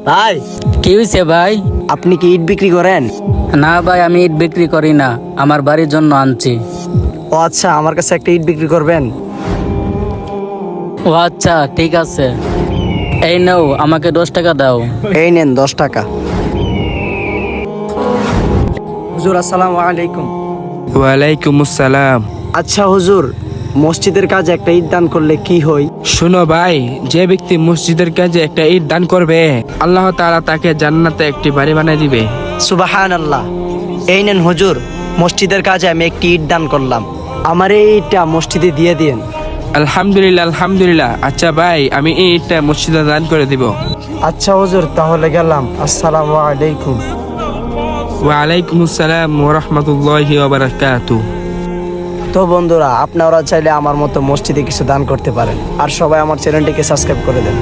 ভাই, কি হয়েছে ভাই? আপনি কি ইট বিক্রি করেন? না ভাই, আমি ইট বিক্রি করি না, আমার বাড়ির জন্য আনছি। ও আচ্ছা, আমার কাছে একটা ইট বিক্রি করবেন? ও আচ্ছা, ঠিক আছে। এই নাও, আমাকে 10 টাকা দাও। এই নেন 10 টাকা। হুজুর আসসালামু আলাইকুম। ওয়ালাইকুম আসসালাম। আচ্ছা হুজুর, মসজিদের কাজে একটা ইট দান করলে কি হয়? শোনো ভাই, যে ব্যক্তি মসজিদের কাজে একটা ইট দান করবে, আল্লাহ তাআলা তাকে জান্নাতে একটি বাড়ি বানিয়ে দিবে। সুবহানাল্লাহ। এই নেন হুজুর, মসজিদের কাজে আমি একটি ইট দান করলাম, আমার এই ইটটা মসজিদে দিয়ে দিন। আলহামদুলিল্লাহ আলহামদুলিল্লাহ। আচ্ছা ভাই, আমি এই ইটটা মসজিদে দান করে দিব। আচ্ছা হুজুর, তাহলে গেলাম। আসসালামু আলাইকুম। ওয়ালাইকুম আসসালাম ওয়া রাহমাতুল্লাহি ওয়া বারাকাতুহু। তো বন্ধুরা, আপনারা চাইলে আমার মতো মসজিদে কিছু দান করতে পারেন, আর সবাই আমার চ্যানেলটিকে সাবস্ক্রাইব করে দেন।